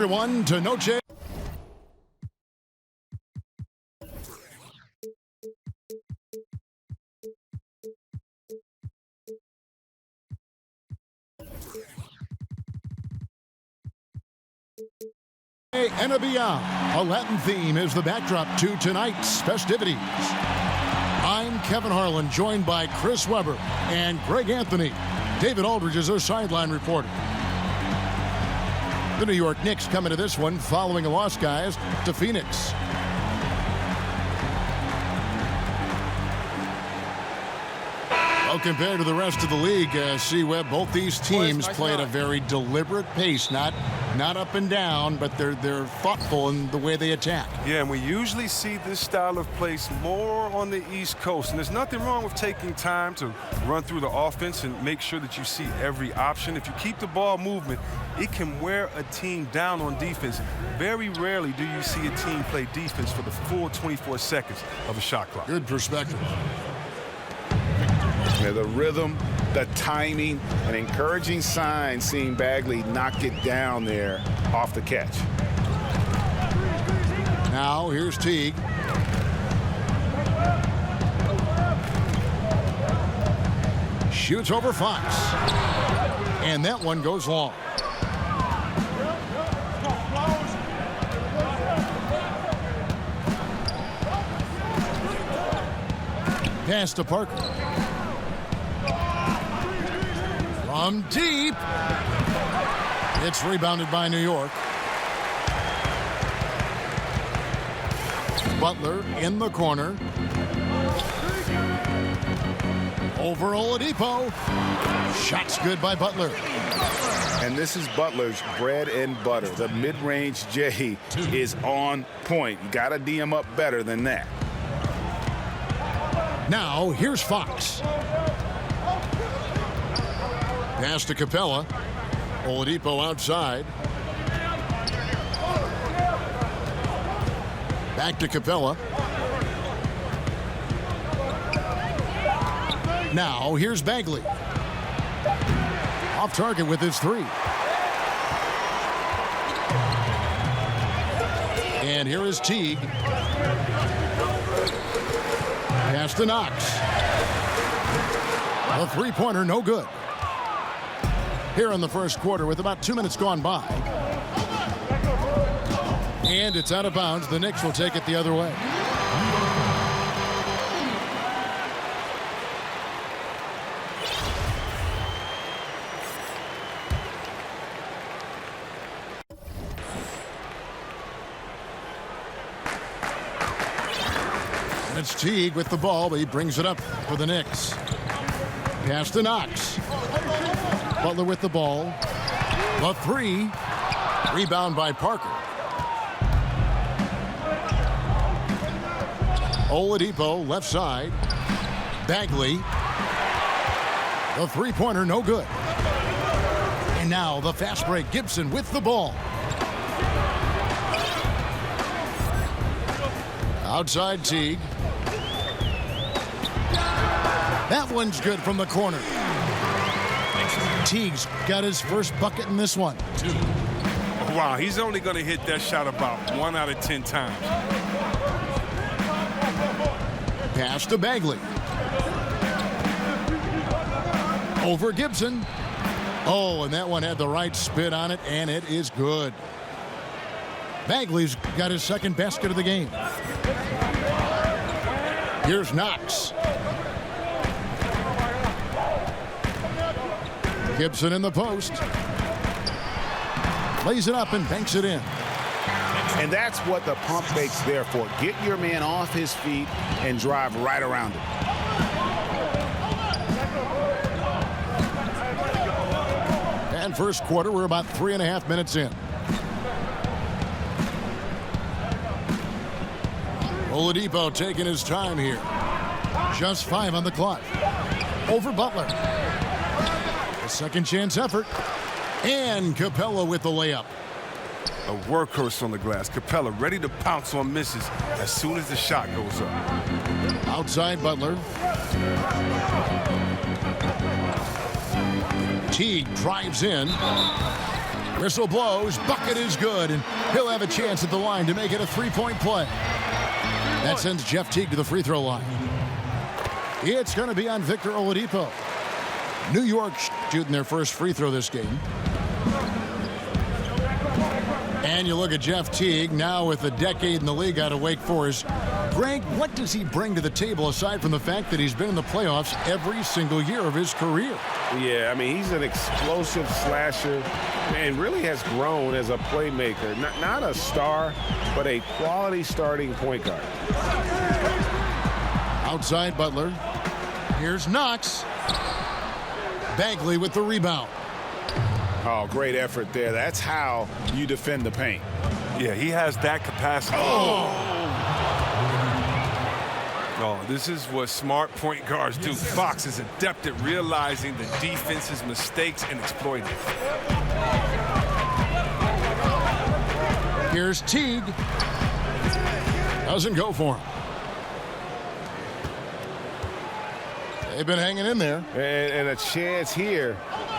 Everyone to Noche. ANBA, a Latin theme is the backdrop to tonight's festivities. I'm Kevin Harlan, joined by Chris Webber and Greg Anthony. David Aldridge is our sideline reporter. The New York Knicks coming to this one following a loss, guys, to Phoenix. Well, compared to the rest of the league, C-Web, both these teams play at a very deliberate pace, not up and down, but they're thoughtful in the way they attack. Yeah, and we usually see this style of play more on the East Coast, and there's nothing wrong with taking time to run through the offense and make sure that you see every option. If you keep the ball movement, it can wear a team down on defense. Very rarely do you see a team play defense for the full 24 seconds of a shot clock. Good perspective. Yeah, the rhythm, the timing, an encouraging sign seeing Bagley knock it down there off the catch. Now here's Teague. Shoots over Fox. And that one goes long. Pass to Parker. From deep. It's rebounded by New York. Butler in the corner. Over Oladipo. Shots good by Butler. And this is Butler's bread and butter. The mid-range J is on point. You got to D him up better than that. Now here's Fox. Pass to Capella. Oladipo outside. Back to Capella. Now here's Bagley. Off target with his three. And here is Teague. Pass to Knox. A three-pointer, no good. Here in the first quarter with about 2 minutes gone by. And it's out of bounds. The Knicks will take it the other way. And it's Teague with the ball, but he brings it up for the Knicks. Pass to Knox. Butler with the ball. The three. Rebound by Parker. Oladipo left side. Bagley. The three-pointer no good. And now the fast break. Gibson with the ball. Outside Teague. That one's good from the corner. Teague's got his first bucket in this one. Wow, he's only going to hit that shot about 1 out of 10 times. Pass to Bagley. Over Gibson. Oh, and that one had the right spin on it, and it is good. Bagley's got his second basket of the game. Here's Knox. Gibson in the post. Lays it up and banks it in. And that's what the pump fake's there for. Get your man off his feet and drive right around him. And first quarter, we're about 3.5 minutes in. Oladipo taking his time here. Just 5 on the clock. Over Butler. A second chance effort. And Capella with the layup. A workhorse on the glass. Capella ready to pounce on misses as soon as the shot goes up. Outside Butler. Teague drives in. Whistle blows, bucket is good, and he'll have a chance at the line to make it a three-point play. That sends Jeff Teague to the free throw line. It's going to be on Victor Oladipo. New York shooting their first free throw this game. And you look at Jeff Teague, now with a decade in the league out of Wake Forest. Greg, what does he bring to the table aside from the fact that he's been in the playoffs every single year of his career? Yeah, I mean, he's an explosive slasher and really has grown as a playmaker. Not a star, but a quality starting point guard. Outside Butler. Here's Knox. Bagley with the rebound. Oh, great effort there. That's how you defend the paint. Yeah, he has that capacity. Oh, this is what smart point guards do. Fox is adept at realizing the defense's mistakes and exploiting it. Here's Teague. Doesn't go for him. They've been hanging in there. And a chance here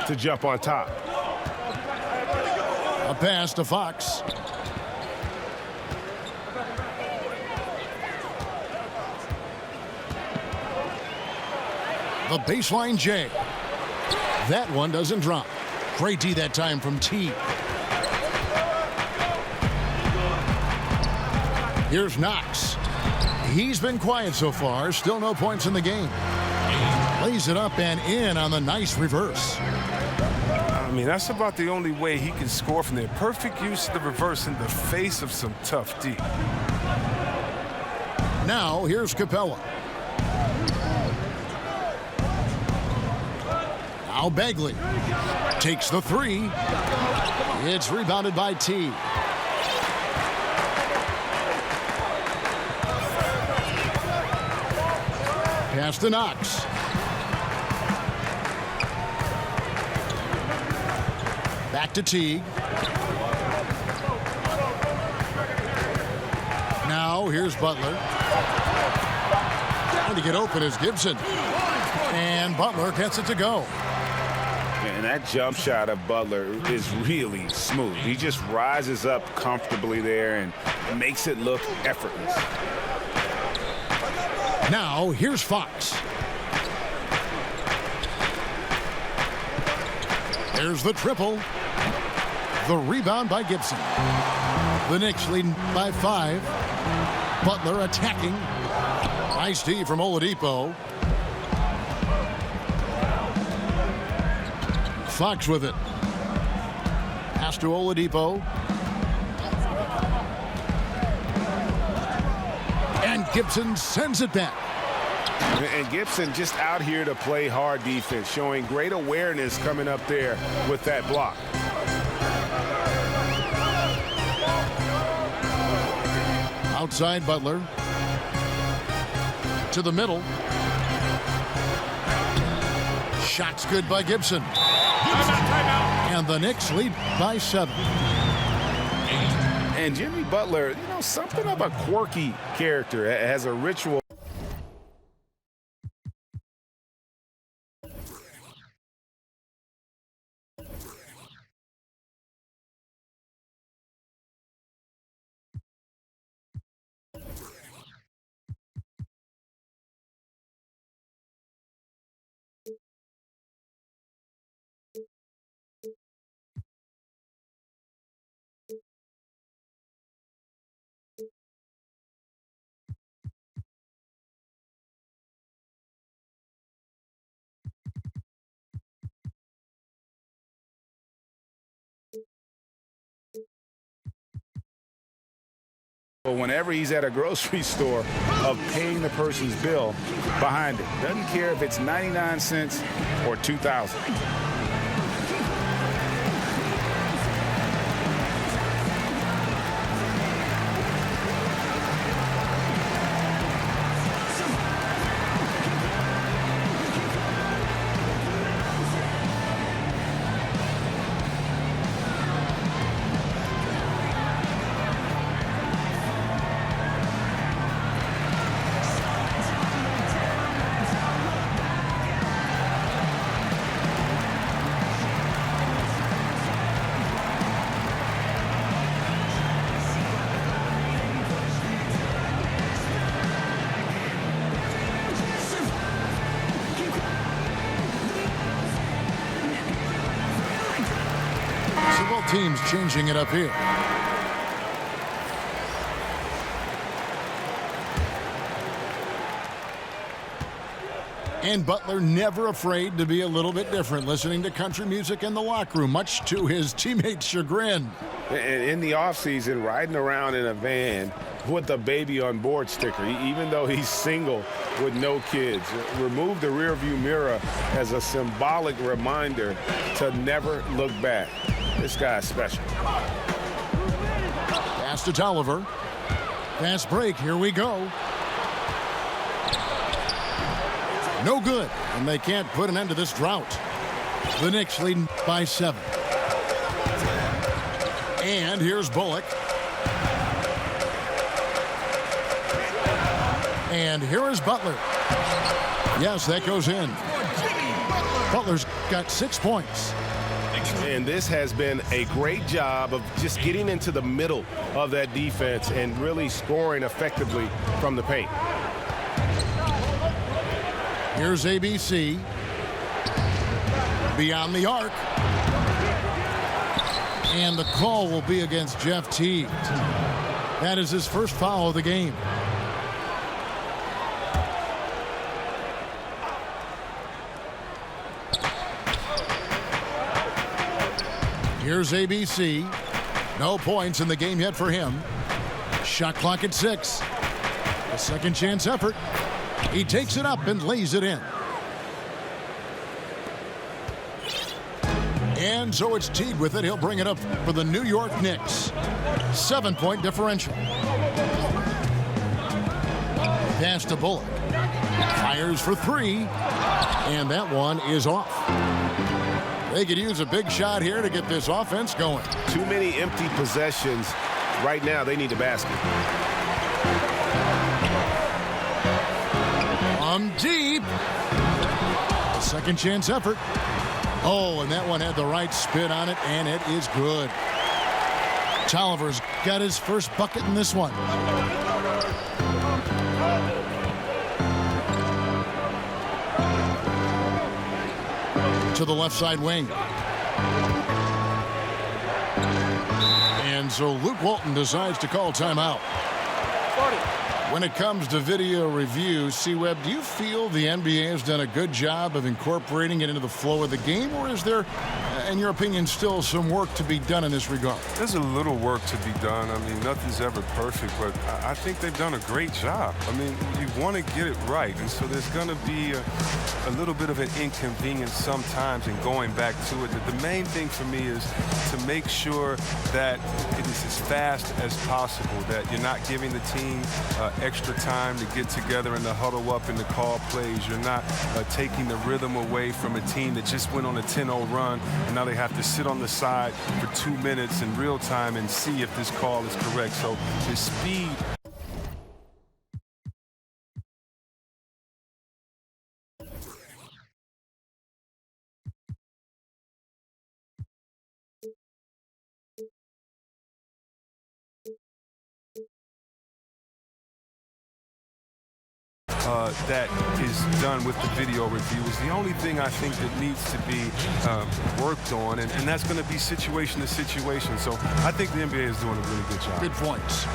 to jump on top. A pass to Fox. The baseline J. That one doesn't drop. Great D that time from T. Here's Knox. He's been quiet so far. Still no points in the game. Lays it up and in on the nice reverse. I mean, that's about the only way he can score from there. Perfect use of the reverse in the face of some tough D. Now, here's Capella. Now Bagley takes the three. It's rebounded by T. Pass to Knox. Back to Teague. Now here's Butler. Trying to get open is Gibson. And Butler gets it to go. And that jump shot of Butler is really smooth. He just rises up comfortably there and makes it look effortless. Now here's Fox. There's the triple. The rebound by Gibson. The Knicks leading by 5. Butler attacking. Nice D from Oladipo. Fox with it. Pass to Oladipo. And Gibson sends it back. And Gibson just out here to play hard defense, showing great awareness coming up there with that block. Outside Butler. To the middle. Shots good by Gibson. And the Knicks lead by 7. And Jimmy Butler, you know, something of a quirky character, has a ritual. Whenever he's at a grocery store, of paying the person's bill behind it. Doesn't care if it's 99 cents or 2,000. So both teams changing it up here. And Butler never afraid to be a little bit different, listening to country music in the locker room, much to his teammates' chagrin. And in the offseason, riding around in a van with a baby on board sticker, even though he's single with no kids. Remove the rearview mirror as a symbolic reminder to never look back. This guy's special. Pass to Tolliver. Fast break, here we go. No good, and they can't put an end to this drought. The Knicks leading by 7. And here's Bullock. And here is Butler. Yes, that goes in. Butler's got 6 points. And this has been a great job of just getting into the middle of that defense and really scoring effectively from the paint. Here's ABC. Beyond the arc. And the call will be against Jeff Teague. That is his first foul of the game. Here's ABC. No points in the game yet for him. Shot clock at 6. A second chance effort. He takes it up and lays it in. And so it's Teague with it. He'll bring it up for the New York Knicks. 7-point differential. Pass to Bullock. Fires for 3. And that one is off. They could use a big shot here to get this offense going. Too many empty possessions. Right now, they need a basket. From deep. A second chance effort. Oh, and that one had the right spin on it, and it is good. Tolliver's got his first bucket in this one. To the left side wing. And so Luke Walton decides to call timeout. When it comes to video review, C-Web, do you feel the NBA has done a good job of incorporating it into the flow of the game, or is there, in your opinion, still some work to be done in this regard? There's a little work to be done. I mean, nothing's ever perfect, but I think they've done a great job. I mean, you want to get it right, and so there's going to be a little bit of an inconvenience sometimes in going back to it. The main thing for me is to make sure that it is as fast as possible, that you're not giving the team extra time to get together and to huddle up and to call plays. You're not taking the rhythm away from a team that just went on a 10-0 run, and now they have to sit on the side for 2 minutes in real time and see if this call is correct. So the speed. That is done with the video review is the only thing I think that needs to be worked on, and that's going to be situation to situation. So I think the NBA is doing a really good job. Good points.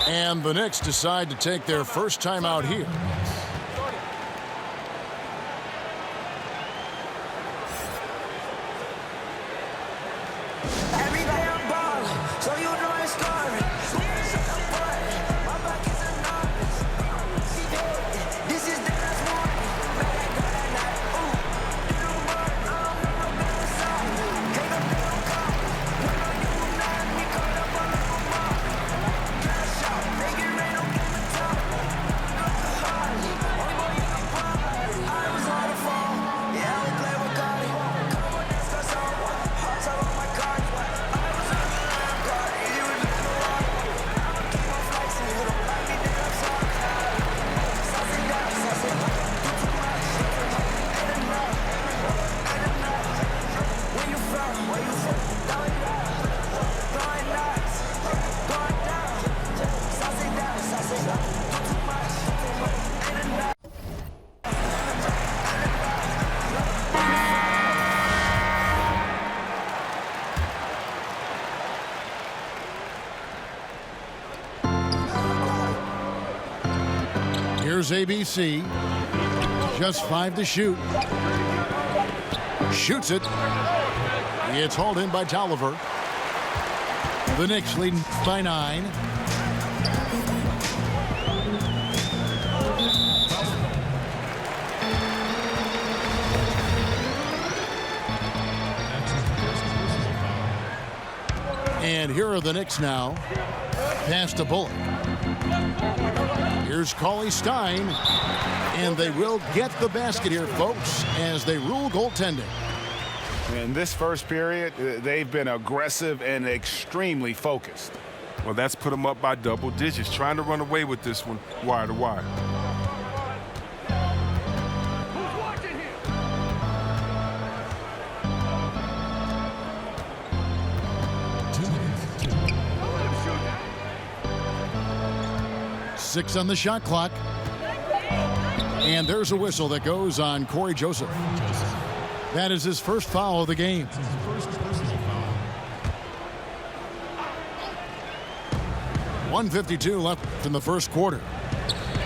And the Knicks decide to take their first time out here. Every day I'm ballin', so you know it's scoring. My back is enormous. This is the last one. Man, I got that night. Ooh, you don't work, I don't know no better song. Take up the whole car. When I do not, we caught up on the mall. Cash out, make it rain, don't give a talk. Only boy you can pop. I was on the phone. Yeah, I would play with Cardi. Come on, that's the song. Hearts all on my card. I was on the line, Cardi. You was never wrong. I'ma keep on flexing. You don't like me, then I'm sorry. Saucy down, saucy up. Do too much. Ain't enough. Ain't enough. Where you from? Where you from? Going up. Going nuts. Going down. Saucy down, saucy up. Do too much. Ain't enough. Here's ABC. Just 5 to shoot. Shoots it. It's hauled in by Tolliver. The Knicks leading by 9. And here are the Knicks now. Pass to Bullock. Here's Cauley Stein. And they will get the basket here, folks, as they rule goaltending. In this first period, they've been aggressive and extremely focused. Well, that's put them up by double digits, trying to run away with this one wire to wire. Six on the shot clock. And there's a whistle that goes on Corey Joseph. That is his first foul of the game. .152 left in the first quarter.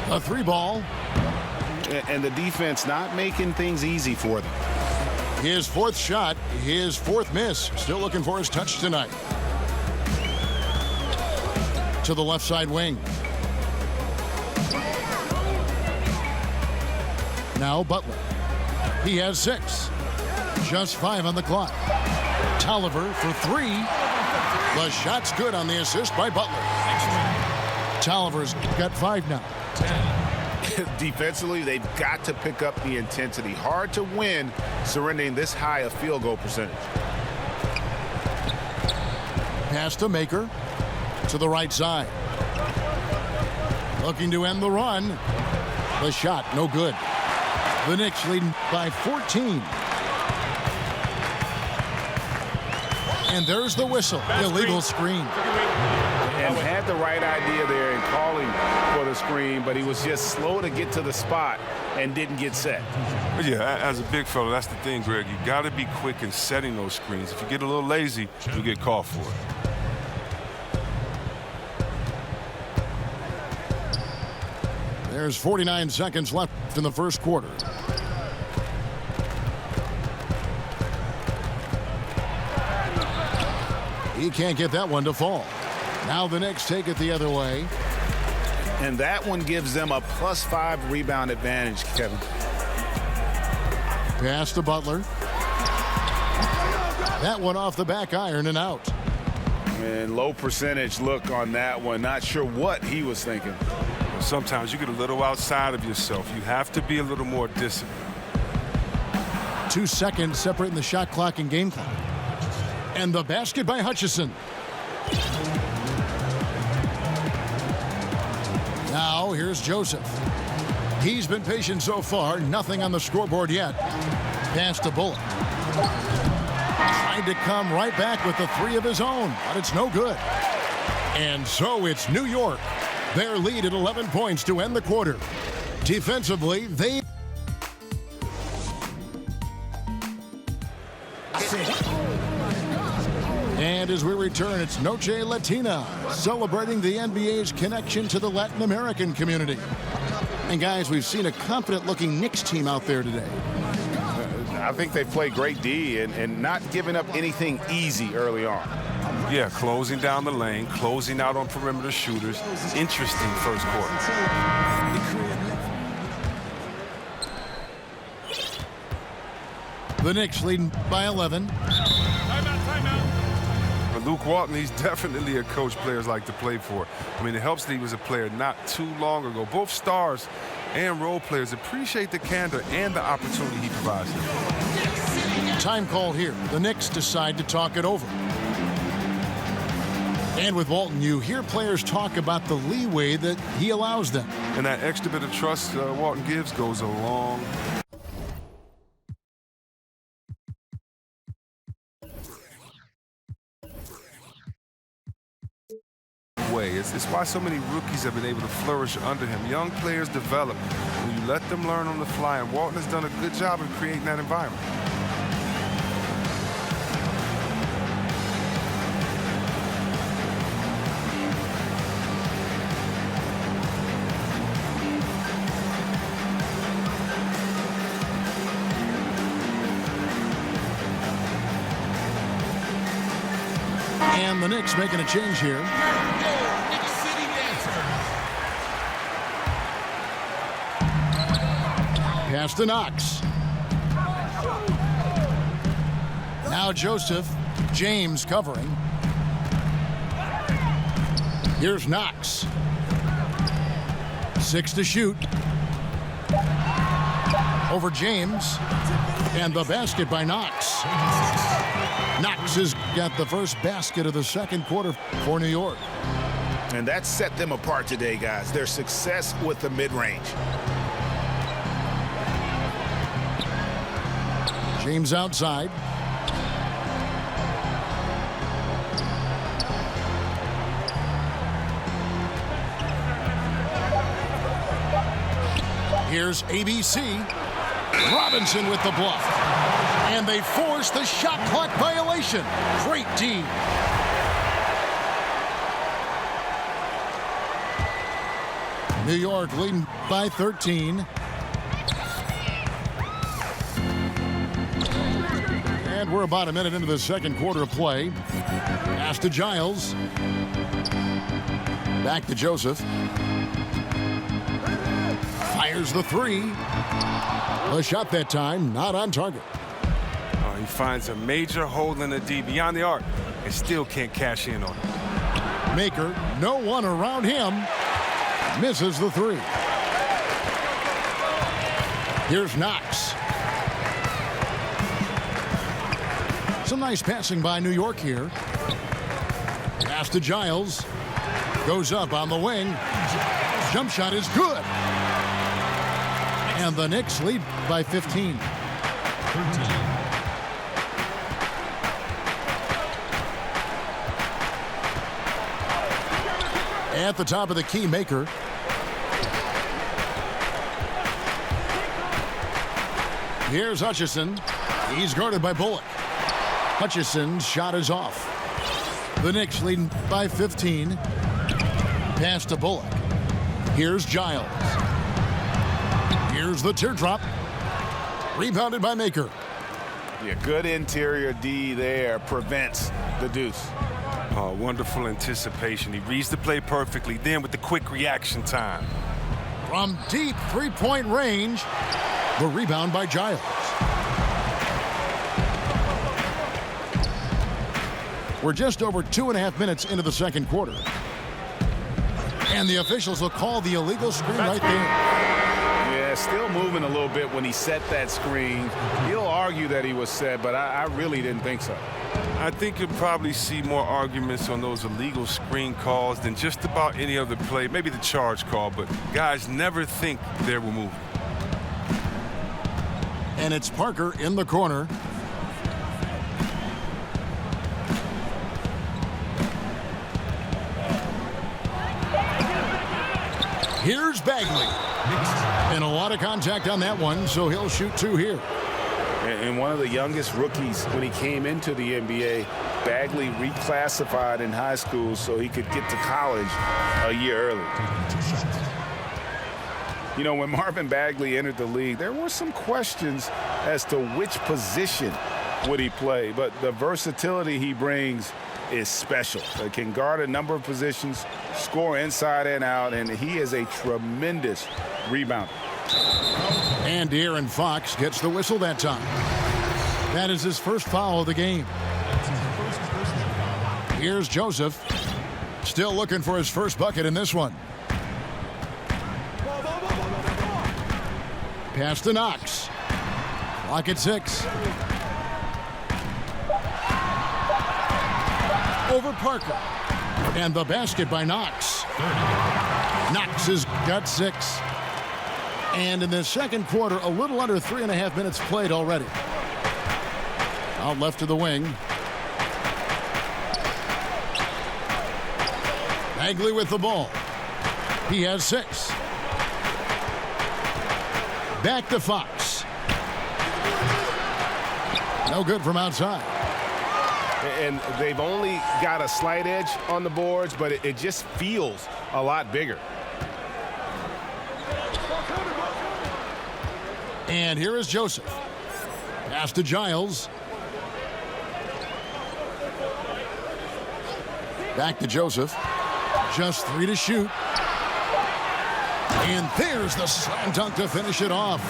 A 3-ball. And the defense not making things easy for them. His fourth shot, his fourth miss. Still looking for his touch tonight. To the left side wing. Now Butler. He has 6. Just 5 on the clock. Tolliver for 3. The shot's good on the assist by Butler. Tolliver's got 5 now. Defensively, they've got to pick up the intensity. Hard to win surrendering this high a field goal percentage. Pass to Maker. To the right side. Looking to end the run. The shot, no good. The Knicks leading by 14. And there's the whistle. Illegal screen. And had the right idea there in calling for the screen, but he was just slow to get to the spot and didn't get set. Yeah, as a big fella, that's the thing, Greg. You got to be quick in setting those screens. If you get a little lazy, you'll get called for it. There's 49 seconds left in the first quarter. He can't get that one to fall. Now the Knicks take it the other way. And that one gives them a +5 rebound advantage, Kevin. Pass to Butler. That one off the back iron and out. And low percentage look on that one. Not sure what he was thinking. Sometimes you get a little outside of yourself. You have to be a little more disciplined. 2 seconds separating the shot clock and game clock. And the basket by Hutchison. Now here's Joseph. He's been patient so far. Nothing on the scoreboard yet. Pass to Bullock. Tried to come right back with the 3 of his own, but it's no good. And so it's New York. Their lead at 11 points to end the quarter. Defensively, they... And as we return, it's Noche Latina, celebrating the NBA's connection to the Latin American community. And guys, we've seen a confident-looking Knicks team out there today. I I think they play great D and not giving up anything easy early on. Yeah, closing down the lane, closing out on perimeter shooters. Interesting first quarter. The Knicks leading by 11. But Luke Walton, he's definitely a coach players like to play for. I mean, it helps that he was a player not too long ago. Both stars and role players appreciate the candor and the opportunity he provides them. Time call here. The Knicks decide to talk it over. And with Walton, you hear players talk about the leeway that he allows them. And that extra bit of trust Walton gives goes a long way. It's why so many rookies have been able to flourish under him. Young players develop when you let them learn on the fly, and Walton has done a good job of creating that environment. And the Knicks making a change here. Pass to Knox. Now Joseph. James covering. Here's Knox. 6 to shoot. Over James. And the basket by Knox. Knox has got the first basket of the second quarter for New York. And that set them apart today, guys. Their success with the mid-range. James outside. Here's ABC. Robinson with the bluff. And they force the shot clock violation. Great team. New York leading by 13. And we're about a minute into the second quarter of play. Pass to Giles. Back to Joseph. Fires the three. The shot that time, not on target. He finds a major hole in the D beyond the arc and still can't cash in on it. Maker, no one around him. Misses the three. Here's Knox. Some nice passing by New York here. Pass to Giles. Goes up on the wing. Jump shot is good. And the Knicks lead by 15. 13. At the top of the key, Maker. Here's Hutchison. He's guarded by Bullock. Hutchison's shot is off. The Knicks leading by 15. Pass to Bullock. Here's Giles. Here's the teardrop. Rebounded by Maker. Yeah, good interior D there prevents the deuce. Oh, wonderful anticipation. He reads the play perfectly, then with the quick reaction time. From deep three-point range, the rebound by Giles. We're just over 2.5 minutes into the second quarter. And the officials will call the illegal screen right there. Yeah, still moving a little bit when he set that screen. He'll argue that he was set, but I really didn't think so. I think you'll probably see more arguments on those illegal screen calls than just about any other play. Maybe the charge call, but guys never think they were moving. And it's Parker in the corner. Here's Bagley. And a lot of contact on that one, so he'll shoot 2 here. And one of the youngest rookies when he came into the NBA, Bagley reclassified in high school so he could get to college a year early. You know, when Marvin Bagley entered the league, there were some questions as to which position would he play, but the versatility he brings is special. He can guard a number of positions, score inside and out, and he is a tremendous rebounder. And De'Aaron Fox gets the whistle that time. That is his first foul of the game. Here's Joseph, still looking for his first bucket in this one. Pass to Knox. Clock at 6. Over Parker. And the basket by Knox. Knox has got 6. And in the second quarter, a little under 3.5 minutes played already. Out left to the wing. Bagley with the ball. He has 6. Back to Fox. No good from outside. And they've only got a slight edge on the boards, but it just feels a lot bigger. And here is Joseph. Pass to Giles. Back to Joseph. Just 3 to shoot. And there's the slam dunk to finish it off.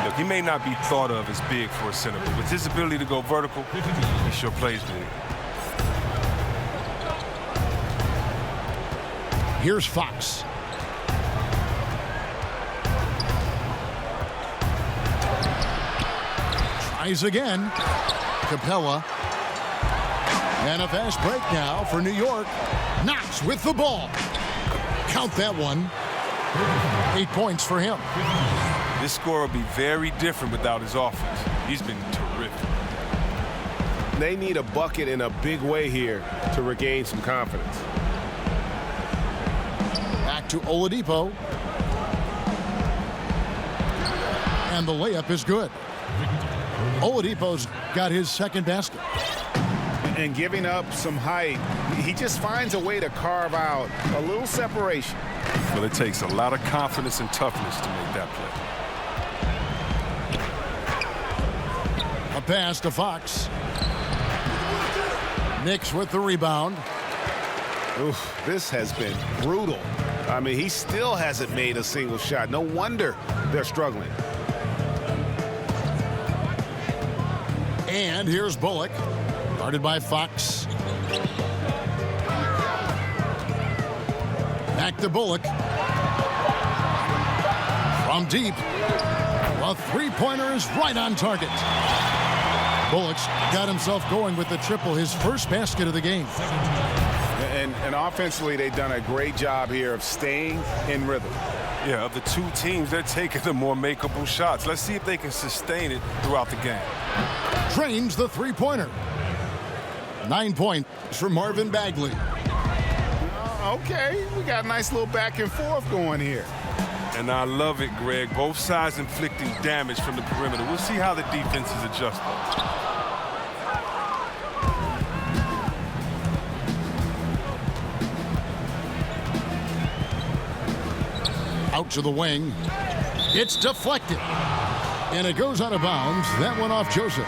Look, he may not be thought of as big for a center, but with his ability to go vertical, he sure plays big. Here's Fox. Tries again. Capella. And a fast break now for New York. Knox with the ball. Count that one. 8 points for him. This score will be very different without his offense. He's been terrific. They need a bucket in a big way here to regain some confidence. Back to Oladipo. And the layup is good. Oladipo's got his second basket. And giving up some height, he just finds a way to carve out a little separation. Well, it takes a lot of confidence and toughness to make that play. A pass to Fox. Knicks with the rebound. Oof, this has been brutal. I mean, he still hasn't made a single shot. No wonder they're struggling. And here's Bullock. Guarded by Fox. Back to Bullock. From deep. A three-pointer is right on target. Bullock's got himself going with the triple, his first basket of the game. And offensively, they've done a great job here of staying in rhythm. Yeah, of the two teams, they're taking the more makeable shots. Let's see if they can sustain it throughout the game. Trains the three-pointer. 9 points for Marvin Bagley. Okay, we got a nice little back and forth going here. And I love it, Greg. Both sides inflicting damage from the perimeter. We'll see how the defense is adjusting. Out to the wing. It's deflected. And it goes out of bounds. That went off Joseph.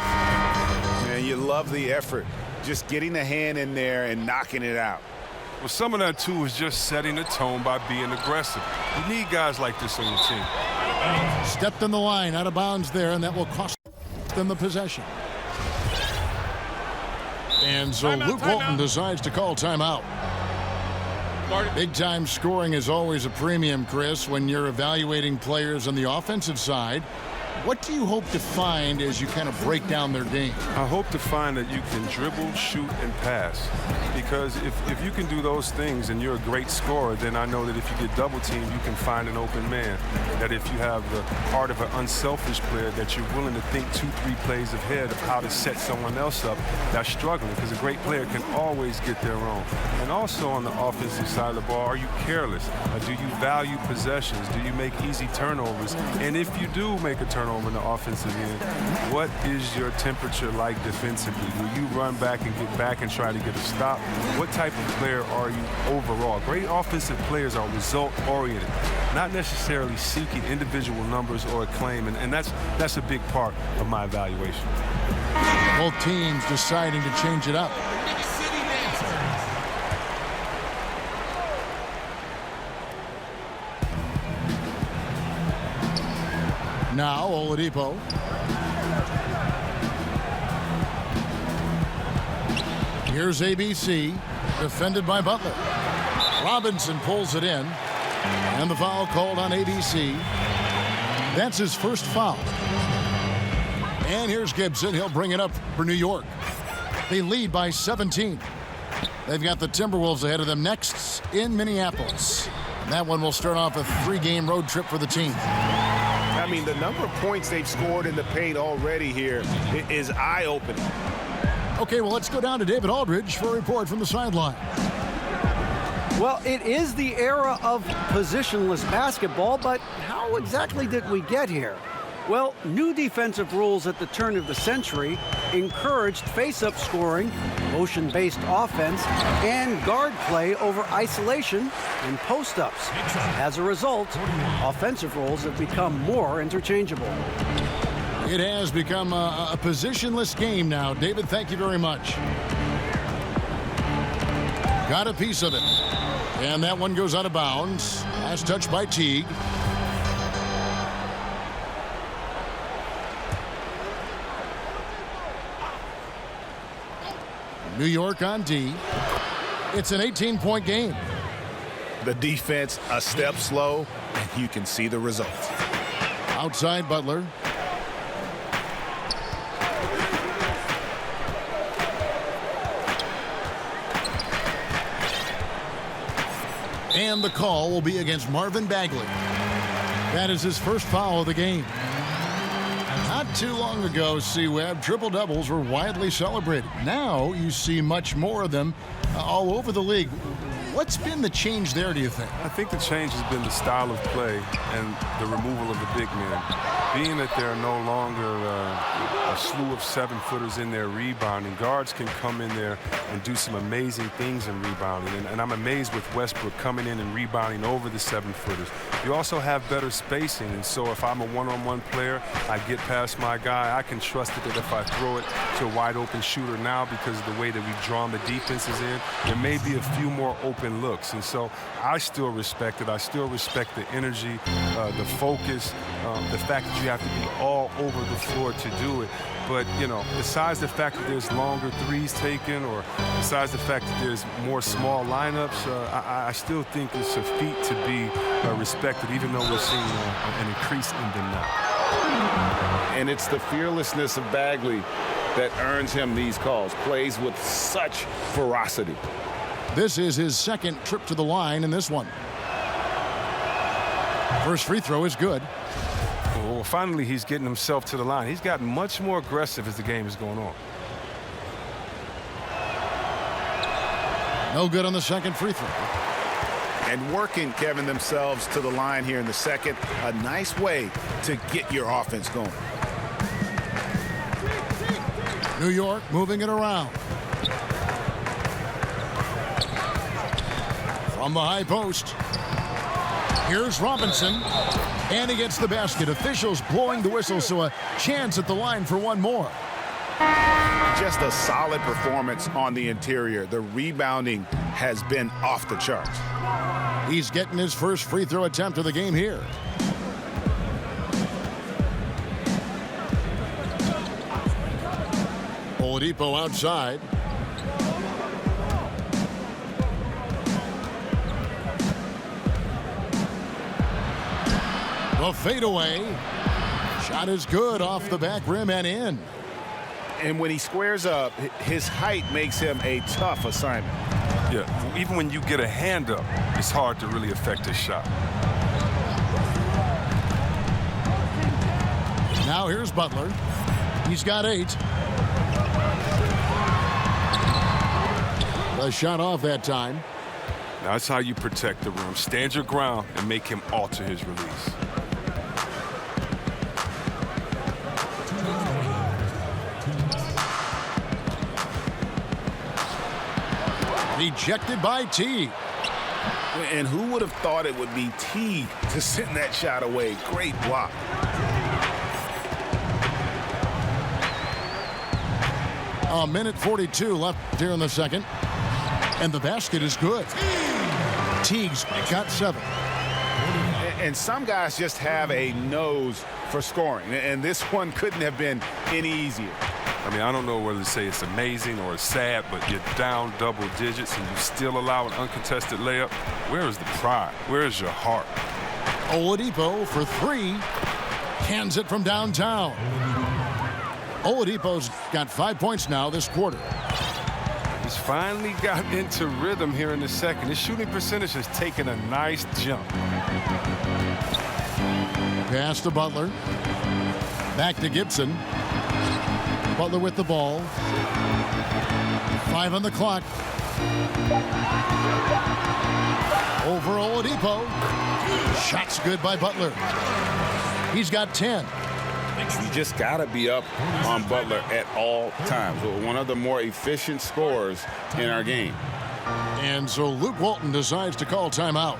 Man, you love the effort. Just getting the hand in there and knocking it out. Well, some of that, too, is just setting the tone by being aggressive. You need guys like this on your team. Stepped in the line, out of bounds there, and that will cost them the possession. And so Luke Walton decides to call timeout. Big-time scoring is always a premium, Chris, when you're evaluating players on the offensive side. What do you hope to find as you kind of break down their game? I hope to find that you can dribble, shoot, and pass. Because if you can do those things and you're a great scorer, then I know that if you get double-teamed, you can find an open man. That if you have the heart of an unselfish player, that you're willing to think 2-3 plays ahead of how to set someone else up that's struggling. Because a great player can always get their own. And also on the offensive side of the ball, are you careless? Do you value possessions? Do you make easy turnovers? And if you do make a turnover, turnover in the offensive end. What is your temperature like defensively? Will you run back and get back and try to get a stop? What type of player are you overall? Great offensive players are result-oriented, not necessarily seeking individual numbers or acclaim, and that's a big part of my evaluation. Both teams deciding to change it up. Now Oladipo. Here's ABC, defended by Butler. Robinson pulls it in, and the foul called on ABC. That's his first foul. And here's Gibson. He'll bring it up for New York. They lead by 17. They've got the Timberwolves ahead of them next in Minneapolis. That one will start off a 3-game road trip for the team. I mean, the number of points they've scored in the paint already here is eye-opening. Okay, well, let's go down to David Aldridge for a report from the sideline. Well, it is the era of positionless basketball, but how exactly did we get here? Well, new defensive rules at the turn of the century encouraged face-up scoring, motion-based offense, and guard play over isolation and post-ups. As a result, offensive roles have become more interchangeable. It has become a positionless game now. David, thank you very much. Got a piece of it. And that one goes out of bounds. Last touch by Teague. New York on D. It's an 18-point game. The defense a step slow, and you can see the results. Outside Butler. And the call will be against Marvin Bagley. That is his first foul of the game. Not too long ago, C-Web, triple-doubles were widely celebrated. Now you see much more of them all over the league. What's been the change there, do you think? I think the change has been the style of play and the removal of the big men. Being that there are no longer a slew of 7-footers in there rebounding, guards can come in there and do some amazing things in rebounding. And I'm amazed with Westbrook coming in and rebounding over the 7-footers. You also have better spacing, and so if I'm a one-on-one player, I get past my guy, I can trust it that if I throw it to a wide-open shooter now, because of the way that we've drawn the defenses in, there may be a few more open looks. And so I still respect it. I still respect the energy, the focus, the fact that you have to be all over the floor to do it. But, you know, besides the fact that there's longer threes taken, or besides the fact that there's more small lineups, I still think it's a feat to be respected, even though we're seeing an increase in them now. And it's the fearlessness of Bagley that earns him these calls. Plays with such ferocity. This is his second trip to the line in this one. First free throw is good. Well, finally, he's getting himself to the line. He's gotten much more aggressive as the game is going on. No good on the second free throw. And working, Kevin, themselves to the line here in the second. A nice way to get your offense going. New York moving it around. From the high post. Here's Robinson. And he gets the basket. Officials blowing the whistle, so a chance at the line for one more. Just a solid performance on the interior. The rebounding has been off the charts. He's getting his first free throw attempt of the game here. Oladipo outside. The fadeaway. Shot is good off the back rim and in. And when he squares up, his height makes him a tough assignment. Yeah, even when you get a hand up, it's hard to really affect his shot. Now here's Butler. He's got 8. The shot off that time. Now that's how you protect the rim. Stand your ground and make him alter his release. Rejected by T. And who would have thought it would be T to send that shot away? Great block. A minute 42 left here in the second. And the basket is good. Teague's got 7. And some guys just have a nose for scoring. And this one couldn't have been any easier. I mean, I don't know whether to say it's amazing or it's sad, but you're down double digits and you still allow an uncontested layup. Where is the pride? Where is your heart? Oladipo for 3. Cans it from downtown. Oladipo's got 5 points now this quarter. He's finally got into rhythm here in the second. His shooting percentage has taken a nice jump. Pass to Butler. Back to Gibson. Butler with the ball. 5 on the clock. Over Oladipo. Shots good by Butler. He's got 10. You just got to be up on Butler at all times. One of the more efficient scorers in our game. And so Luke Walton decides to call timeout.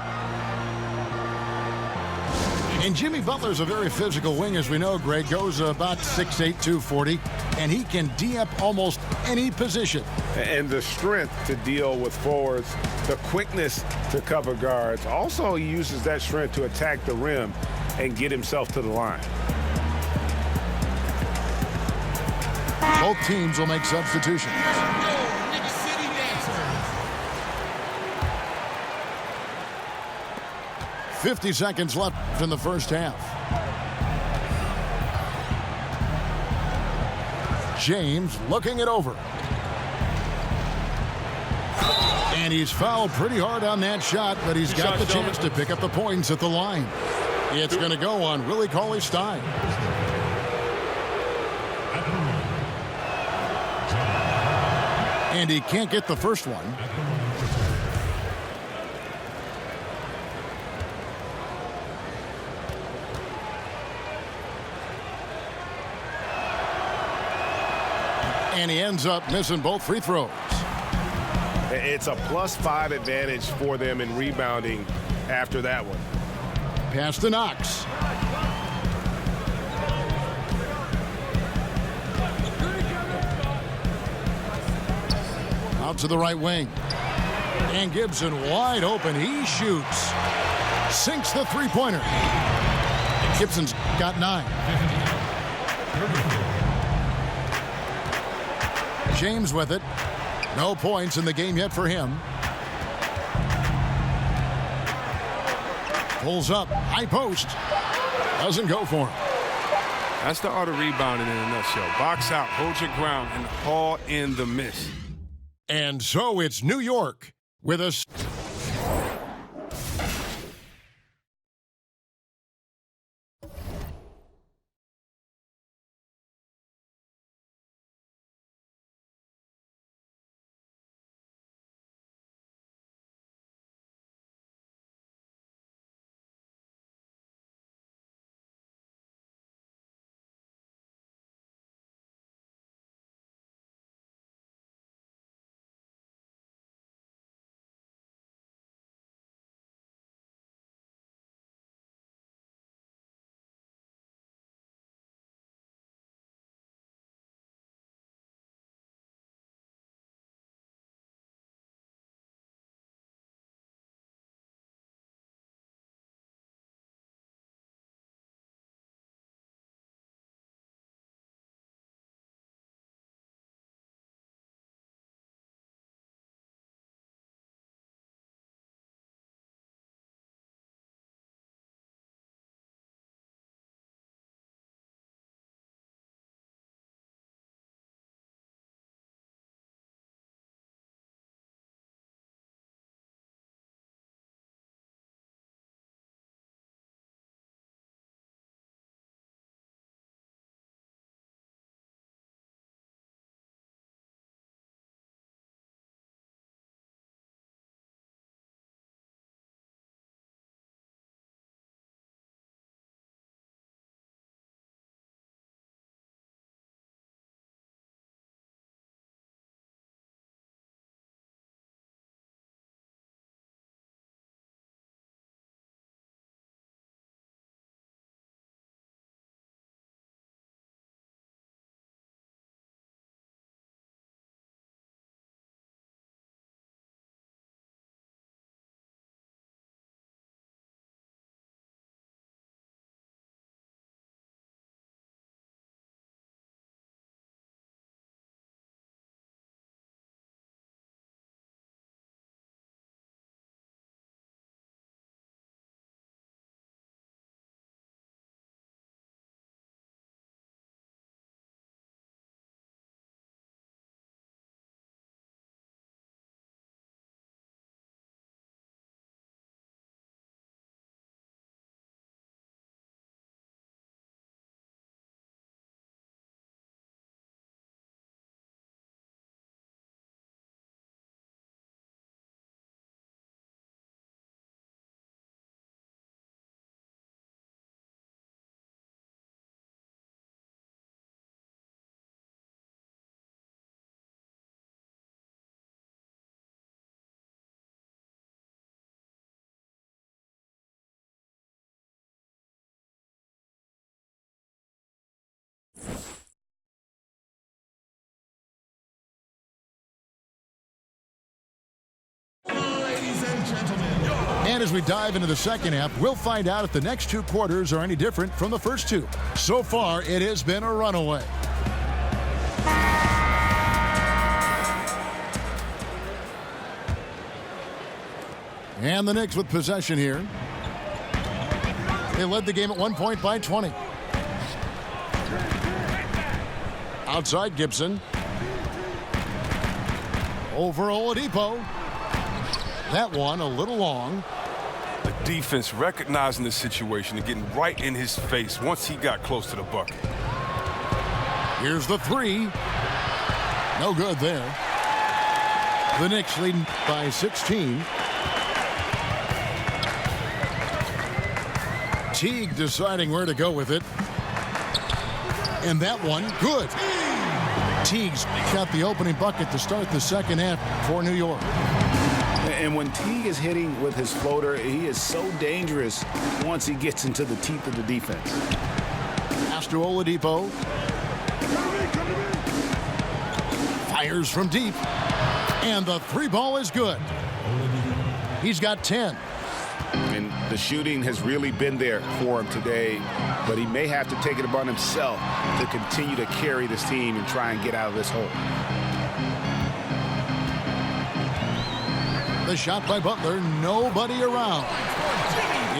And Jimmy Butler's a very physical wing, as we know. Greg goes about 6'8", 240, and he can D-up almost any position. And the strength to deal with forwards, the quickness to cover guards. Also, he uses that strength to attack the rim and get himself to the line. Both teams will make substitutions. 50 seconds left in the first half. James looking it over. And he's fouled pretty hard on that shot, but he's got the chance to pick up the points at the line. It's going to go on Willie Cauley-Stein. And he can't get the first one. And he ends up missing both free throws. It's a +5 advantage for them in rebounding after that one. Pass to Knox. Out to the right wing. And Gibson wide open. He shoots. Sinks the three-pointer. Gibson's got 9. James with it. No points in the game yet for him. Pulls up. High post. Doesn't go for him. That's the art of rebounding in a nutshell. Box out, hold your ground, and haul in the miss. And so it's New York with us. And as we dive into the second half, we'll find out if the next two quarters are any different from the first two. So far, it has been a runaway. And the Knicks with possession here. They led the game at 1 point by 20. Outside Gibson. Over Oladipo. That one a little long. The defense recognizing the situation and getting right in his face once he got close to the bucket. Here's the three. No good there. The Knicks leading by 16. Teague deciding where to go with it. And that one, good. Teague's got the opening bucket to start the second half for New York. And when Teague is hitting with his floater, he is so dangerous once he gets into the teeth of the defense. Pass to Oladipo. Fires from deep. And the three ball is good. He's got 10. And the shooting has really been there for him today, but he may have to take it upon himself to continue to carry this team and try and get out of this hole. The shot by Butler, nobody around.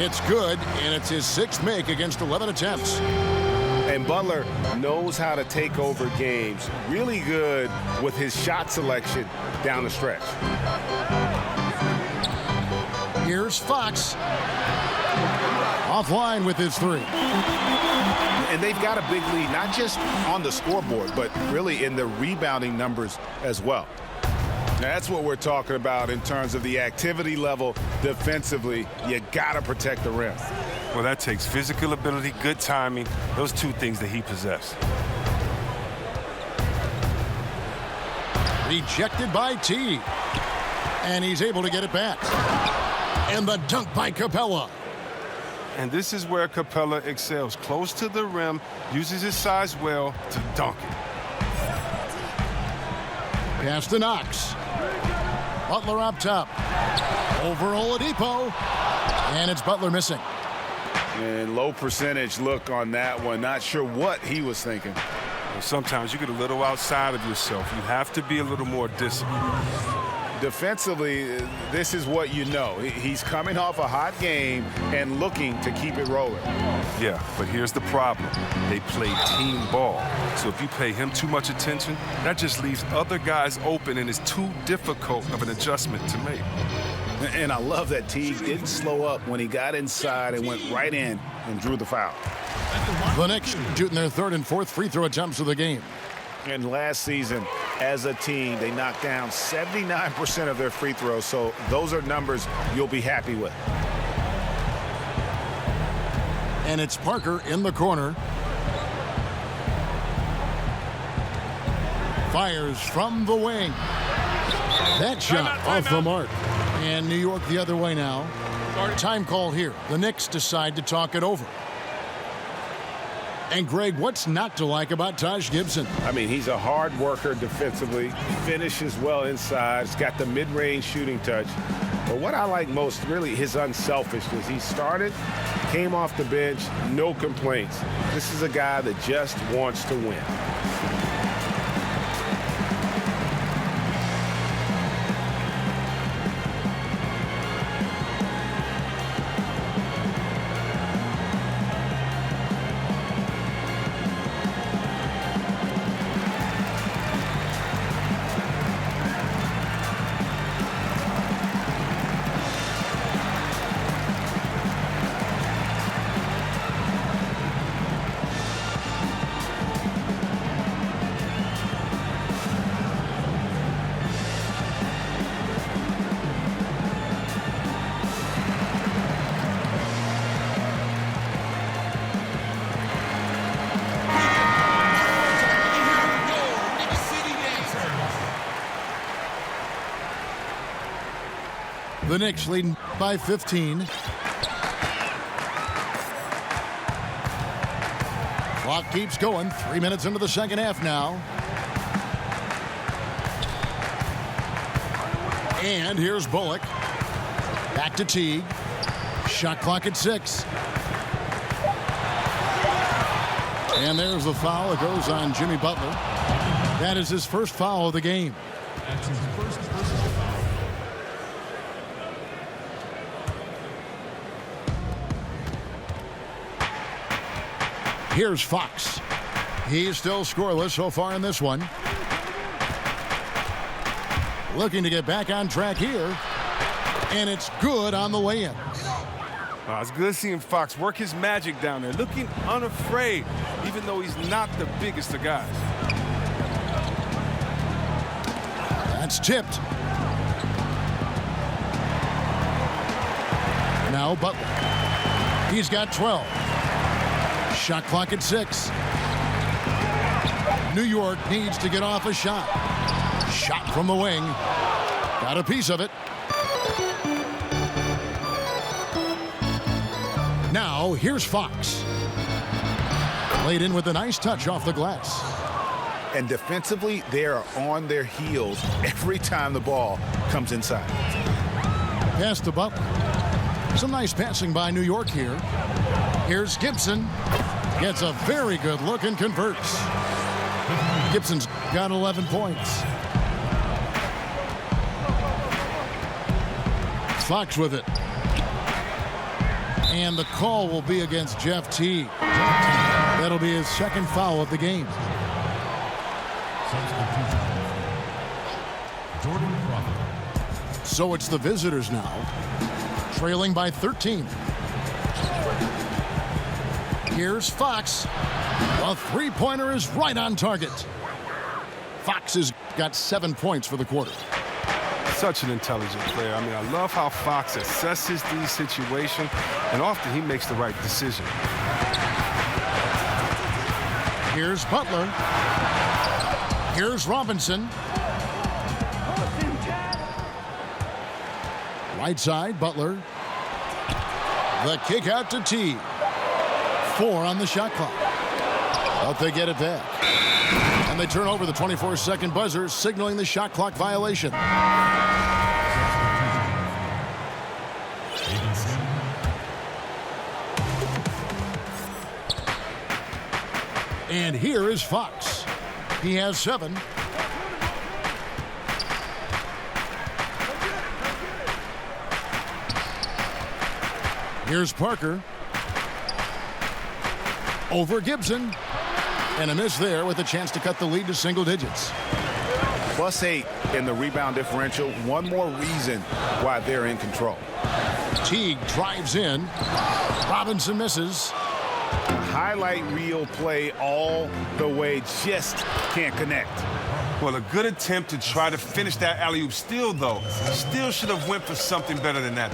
It's good, and it's his sixth make against 11 attempts. And Butler knows how to take over games. Really good with his shot selection down the stretch. Here's Fox. Offline with his three. And they've got a big lead, not just on the scoreboard, but really in the rebounding numbers as well. Now, that's what we're talking about in terms of the activity level defensively. You got to protect the rim. Well, that takes physical ability, good timing, those two things that he possessed. Rejected by Teague. And he's able to get it back. And the dunk by Capella. And this is where Capella excels. Close to the rim, uses his size well to dunk it. Pass to Knox. Butler up top. Over Oladipo. And it's Butler missing. And low percentage look on that one. Not sure what he was thinking. Well, sometimes you get a little outside of yourself. You have to be a little more disciplined. Defensively, this is what you know. He's coming off a hot game and looking to keep it rolling. Yeah, but here's the problem. They play team ball. So if you pay him too much attention, that just leaves other guys open, and it's too difficult of an adjustment to make. And I love that Teague didn't slow up when he got inside and went right in and drew the foul. The Knicks shooting their third and fourth free throw attempts of the game. And last season, as a team, they knocked down 79% of their free throws, so those are numbers you'll be happy with. And it's Parker in the corner. Fires from the wing. That shot off the mark. And New York the other way now. Time call here. The Knicks decide to talk it over. And Greg, what's not to like about Taj Gibson? I mean, he's a hard worker defensively, finishes well inside, he's got the mid-range shooting touch. But what I like most, really, his unselfishness. He started, came off the bench, no complaints. This is a guy that just wants to win. The Knicks leading by 15. Clock keeps going. 3 minutes into the second half now. And here's Bullock. Back to Teague. Shot clock at 6. And there's the foul. It goes on Jimmy Butler. That is his first foul of the game. That's his first personal foul. Here's Fox. He's still scoreless so far in this one. Looking to get back on track here. And it's good on the way in. It's good seeing Fox work his magic down there, looking unafraid, even though he's not the biggest of guys. That's tipped. Now Butler. He's got 12. Shot clock at 6. New York needs to get off a shot. Shot from the wing. Got a piece of it. Now here's Fox. Played in with a nice touch off the glass. And defensively, they are on their heels every time the ball comes inside. Pass to Butler. Some nice passing by New York here. Here's Gibson. Gets a very good look and converts. Gibson's got 11 points. Fox with it. And the call will be against Jeff Teague. That'll be his second foul of the game. Jordan Crawford. So it's the visitors now, trailing by 13. Here's Fox. A three-pointer is right on target. Fox has got 7 points for the quarter. Such an intelligent player. I mean, I love how Fox assesses these situations, and often he makes the right decision. Here's Butler. Here's Robinson. Right side, Butler. The kick out to Teague. 4 on the shot clock. But they get it back. And they turn over the 24-second buzzer, signaling the shot clock violation. And here is Fox. He has 7. Here's Parker. Over Gibson. And a miss there with a chance to cut the lead to single digits. +8 in the rebound differential. One more reason why they're in control. Teague drives in. Robinson misses. Highlight reel play all the way, just can't connect. Well, a good attempt to try to finish that alley-oop. Still, though, still should have went for something better than that.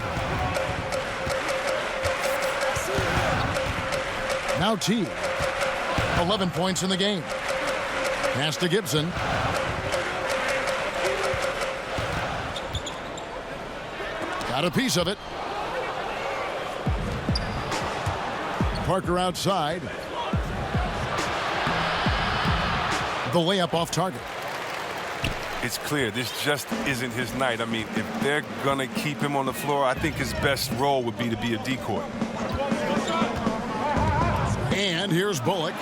Now Teague. 11 points in the game. Pass to Gibson. Got a piece of it. Parker outside. The layup off target. It's clear this just isn't his night. I mean, if they're going to keep him on the floor, I think his best role would be to be a decoy. And here's Bullock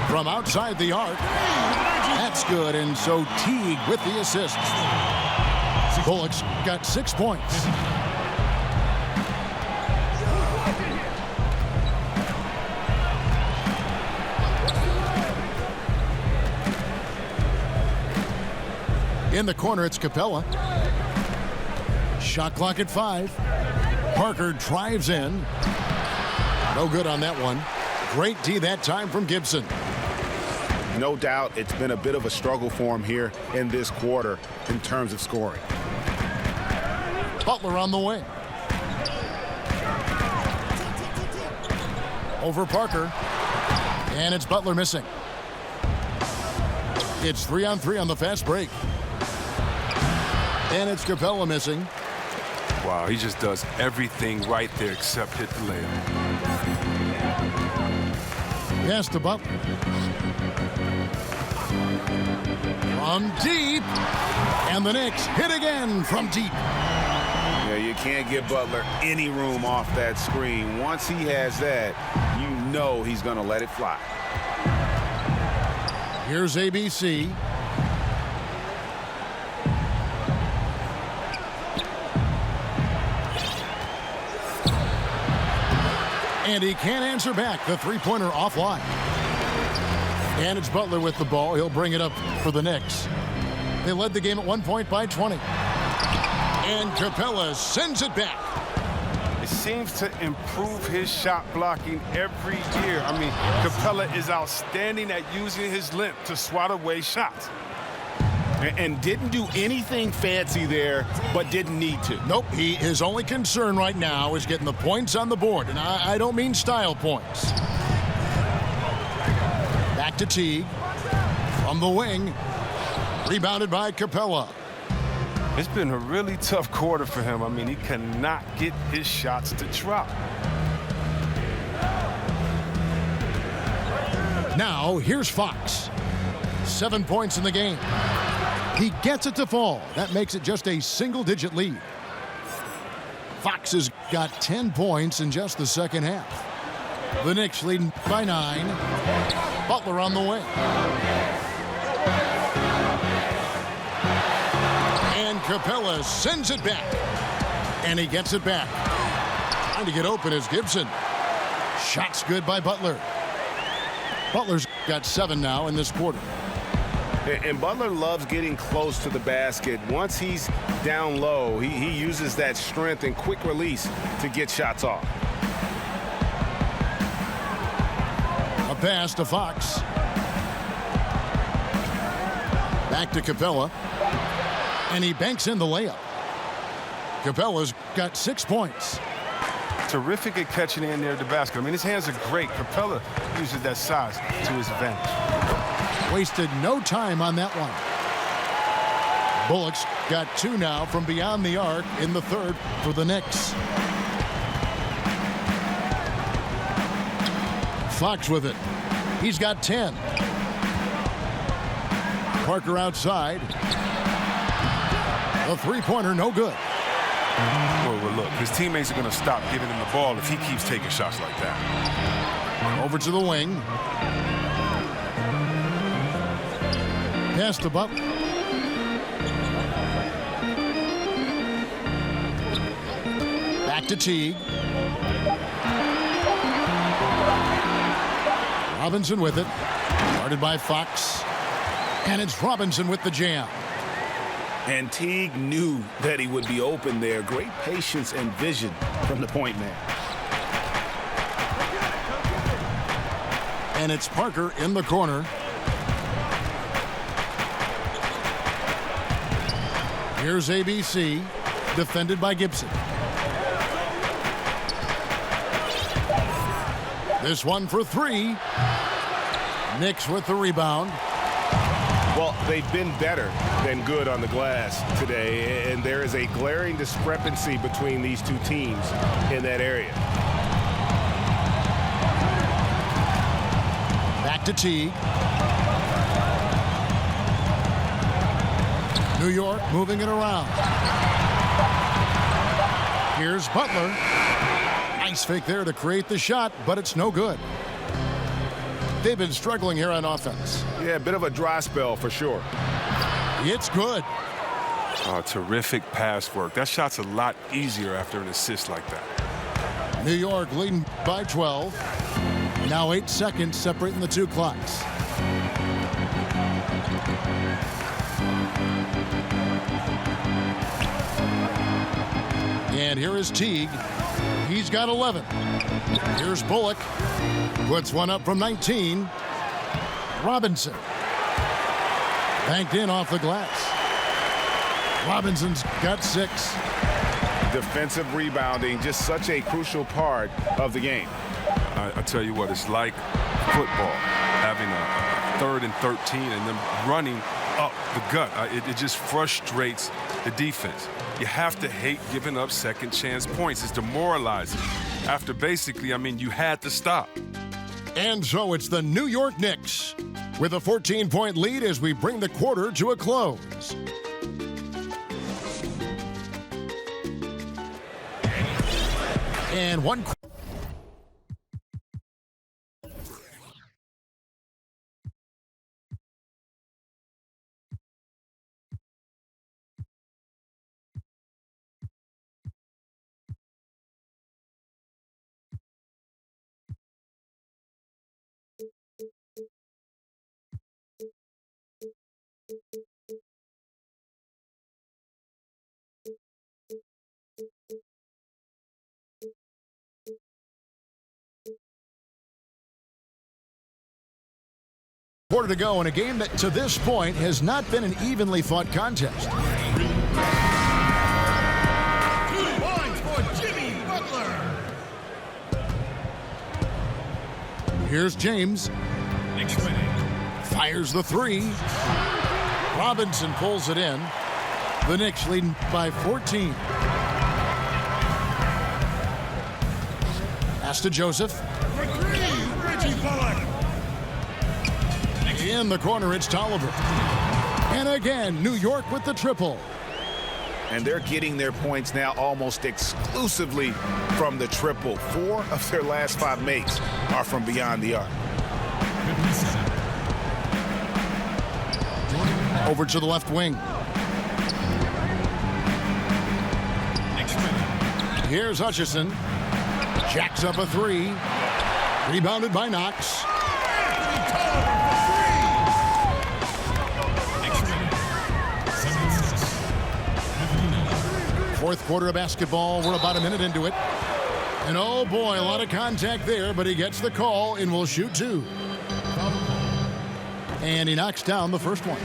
from outside the arc. That's good, and so Teague with the assist. Bullock's got 6 points. In the corner, it's Capella. Shot clock at 5. Parker drives in. No good on that one. Great D that time from Gibson. No doubt it's been a bit of a struggle for him here in this quarter in terms of scoring. Butler on the wing. Over Parker. And it's Butler missing. It's 3-on-3 on the fast break. And it's Capella missing. Wow, he just does everything right there except hit the layup. Pass to Butler. From deep. And the Knicks hit again from deep. Yeah, you can't give Butler any room off that screen. Once he has that, you know he's going to let it fly. Here's ABC. And he can't answer back. The three-pointer offline. And it's Butler with the ball. He'll bring it up for the Knicks. They led the game at 1 point by 20. And Capella sends it back. It seems to improve his shot blocking every year. I mean, Capella is outstanding at using his length to swat away shots. And didn't do anything fancy there, but didn't need to. Nope, his only concern right now is getting the points on the board. And I don't mean style points. Back to Teague. From the wing. Rebounded by Capella. It's been a really tough quarter for him. I mean, he cannot get his shots to drop. Now, here's Fox. 7 points in the game. He gets it to fall. That makes it just a single-digit lead. Fox has got 10 points in just the second half. The Knicks leading by 9. Butler on the wing. And Capella sends it back. And he gets it back. Trying to get open is Gibson. Shots good by Butler. Butler's got 7 now in this quarter. And Butler loves getting close to the basket. Once he's down low, he uses that strength and quick release to get shots off. A pass to Fox. Back to Capella. And he banks in the layup. Capella's got 6 points. Terrific at catching in there at the basket. I mean, his hands are great. Capella uses that size to his advantage. Wasted no time on that one. Bullock's got 2 now from beyond the arc in the third for the Knicks. Fox with it. He's got 10. Parker outside. A three-pointer, no good. Well, look, his teammates are going to stop giving him the ball if he keeps taking shots like that. Over to the wing. Pass to Butler. Back to Teague. Robinson with it. Guarded by Fox. And it's Robinson with the jam. And Teague knew that he would be open there. Great patience and vision from the point man. And it's Parker in the corner. Here's ABC, defended by Gibson. This one for 3. Knicks with the rebound. Well, they've been better than good on the glass today, and there is a glaring discrepancy between these two teams in that area. Back to Teague. New York moving it around. Here's Butler. Nice fake there to create the shot, but it's no good. They've been struggling here on offense. Yeah, a bit of a dry spell for sure. It's good. Terrific pass work. That shot's a lot easier after an assist like that. New York leading by 12. Now 8 seconds separating the two clocks. And here is Teague. He's got 11. Here's Bullock. Puts one up from 19. Robinson. Banked in off the glass. Robinson's got 6. Defensive rebounding, just such a crucial part of the game. I tell you what, it's like football, having a 3rd and 13 and then running up the gut. It just frustrates the defense. You have to hate giving up second chance points. It's demoralizing. After basically, I mean, you had to stop. And so it's the New York Knicks with a 14-point lead as we bring the quarter to a close. And one. Quarter to go in a game that to this point has not been an evenly fought contest. 2 points for Jimmy Butler. Here's James. Fires the three. Robinson pulls it in. The Knicks leading by 14. Pass to Joseph. Reggie Bullock. In the corner, it's Tolliver. And again, New York with the triple. And they're getting their points now almost exclusively from the triple. 4 of their last 5 makes are from beyond the arc. Over to the left wing. Here's Hutchison. Jacks up a three. Rebounded by Knox. Fourth quarter of basketball. We're about a minute into it. And oh boy, a lot of contact there, but he gets the call and will shoot 2. And he knocks down the first one.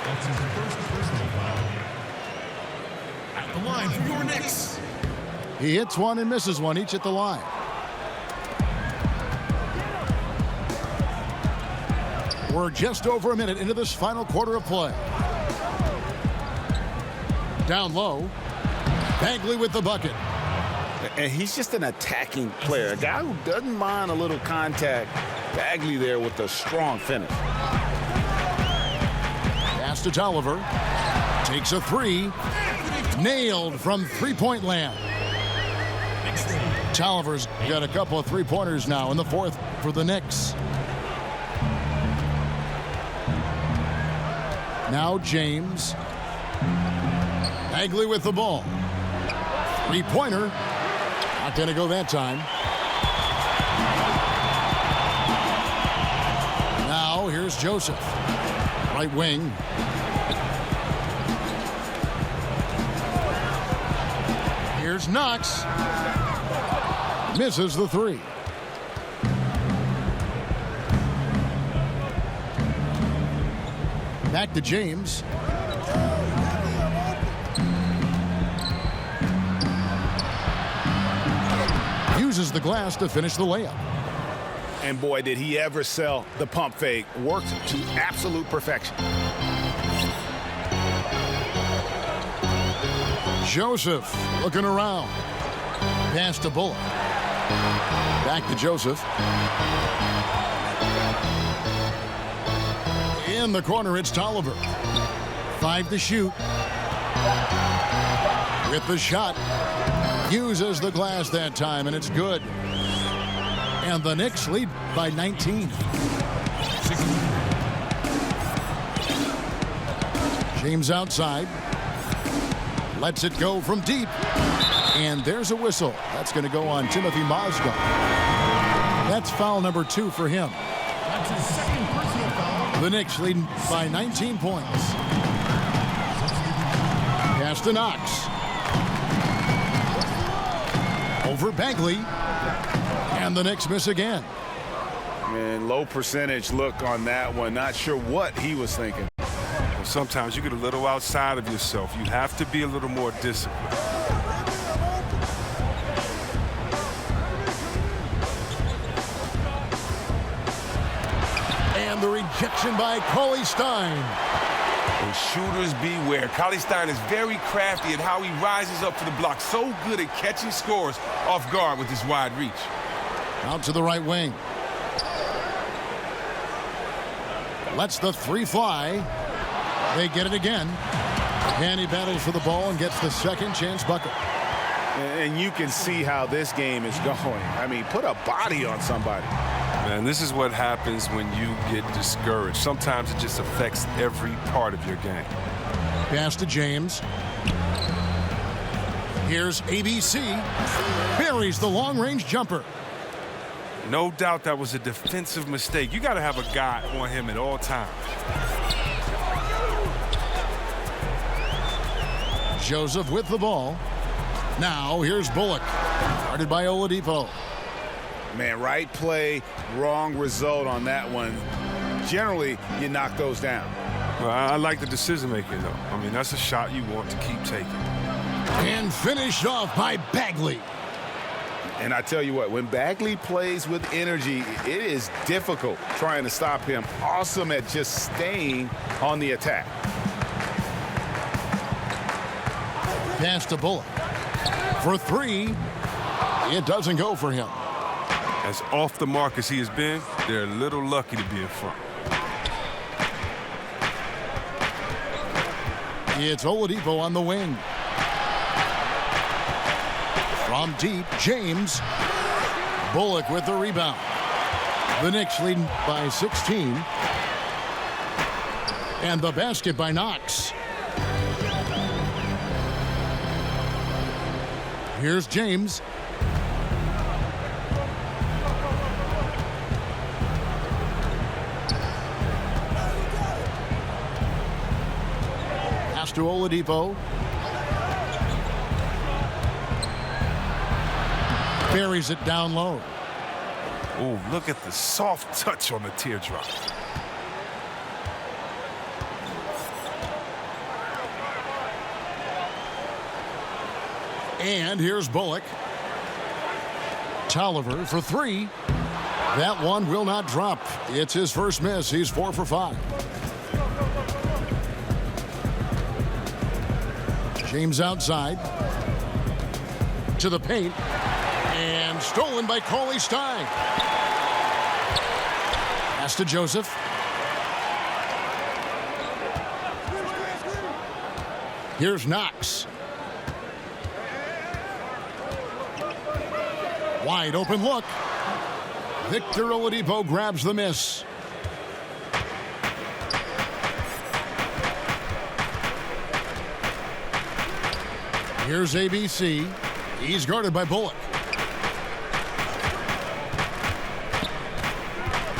That's his first personal foul. At the line for your Knicks. He hits one and misses one, each at the line. We're just over a minute into this final quarter of play. Down low. Bagley with the bucket. And he's just an attacking player, a guy who doesn't mind a little contact. Bagley there with a strong finish. Pass to Tolliver. Takes a three. Nailed from three-point land. Tolliver's got a couple of three-pointers now in the fourth for the Knicks. Now James. Bagley with the ball. Three-pointer. Not going to go that time. Now here's Joseph. Right wing. Here's Knox. Misses the three. Back to James. Uses the glass to finish the layup. And boy, did he ever sell the pump fake. Worked to absolute perfection. Joseph looking around. Pass to Bullock. Back to Joseph. In the corner, it's Tolliver. 5 to shoot. With the shot. Uses the glass that time, and it's good. And the Knicks lead by 19. James outside. Lets it go from deep. And there's a whistle. That's going to go on Timothy Mozgov. That's foul number 2 for him. That's his second personal foul. The Knicks leading by 19 points. Pass to Knox. Over Bagley. And the Knicks miss again. Man, low percentage look on that one. Not sure what he was thinking. Well, sometimes you get a little outside of yourself. You have to be a little more disciplined. And the rejection by Cauley Stein. And shooters beware. Cauley Stein is very crafty at how he rises up for the block. So good at catching scores off guard with his wide reach. Out to the right wing. Lets the three fly. They get it again. And he battles for the ball and gets the second chance bucket. And you can see how this game is going. I mean, put a body on somebody. Man, this is what happens when you get discouraged. Sometimes it just affects every part of your game. Pass to James. Here's ABC. Buries the long-range jumper. No doubt that was a defensive mistake. You got to have a guy on him at all times. Joseph with the ball. Now here's Bullock. Guarded by Oladipo. Man, right play, wrong result on that one. Generally, you knock those down. Well, I like the decision-making, though. I mean, that's a shot you want to keep taking. And finished off by Bagley. And I tell you what, when Bagley plays with energy, it is difficult trying to stop him. Awesome at just staying on the attack. Pass to Bullock. For three, it doesn't go for him. As off the mark as he has been, they're a little lucky to be in front. It's Oladipo on the wing. From deep, James. Bullock with the rebound. The Knicks lead by 16. And the basket by Knox. Here's James. Pass to Oladipo. Buries it down low. Oh, look at the soft touch on the teardrop. And here's Bullock. Tolliver for three. That one will not drop. It's his first miss. He's 4 for 5. James outside. To the paint. And stolen by Cauley Stein. Pass to Joseph. Here's Knox. Wide open look. Victor Oladipo grabs the miss. Here's ABC. He's guarded by Bullock.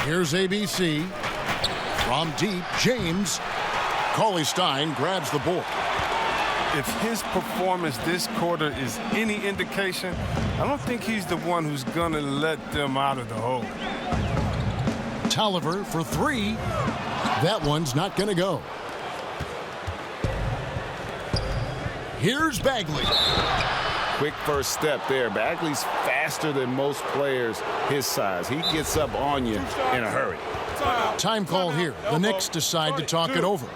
Here's ABC. From deep, James. Cauley Stein grabs the board. If his performance this quarter is any indication, I don't think he's the one who's going to let them out of the hole. Tolliver for three. That one's not going to go. Here's Bagley. Quick first step there. Bagley's faster than most players his size. He gets up on you in a hurry. Time call here. The Knicks decide to talk it over.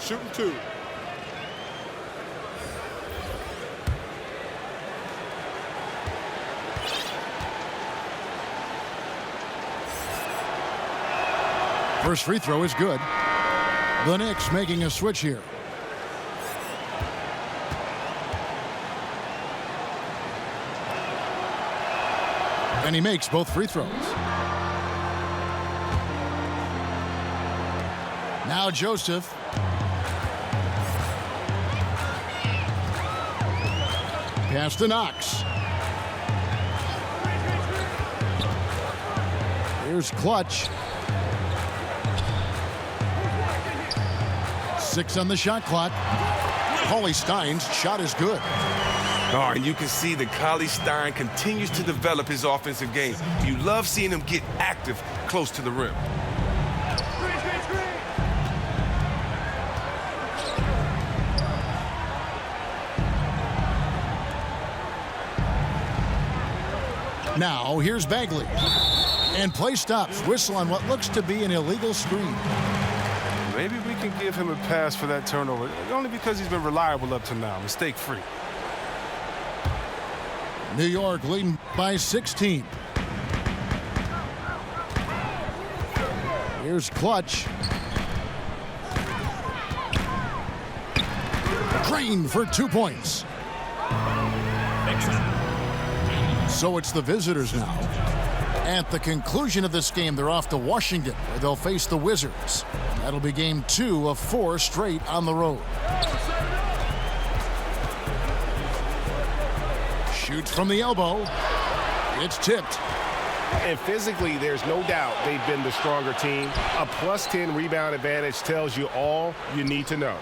Shooting two. First free throw is good. The Knicks making a switch here. And he makes both free throws. Now Joseph. Pass to Knox. Here's Clutch. 6 on the shot clock. Cauley Stein's shot is good. Oh, and you can see that Cauley Stein continues to develop his offensive game. You love seeing him get active close to the rim. Now, here's Bagley. And play stops. Whistle on what looks to be an illegal screen. Maybe we can give him a pass for that turnover, only because he's been reliable up to now, mistake-free. New York leading by 16. Here's Clutch. Green for 2 points. So it's the visitors now. At the conclusion of this game, they're off to Washington, where they'll face the Wizards. That'll be game 2 of 4 straight on the road. Shoots from the elbow. It's tipped. And physically, there's no doubt they've been the stronger team. A +10 rebound advantage tells you all you need to know.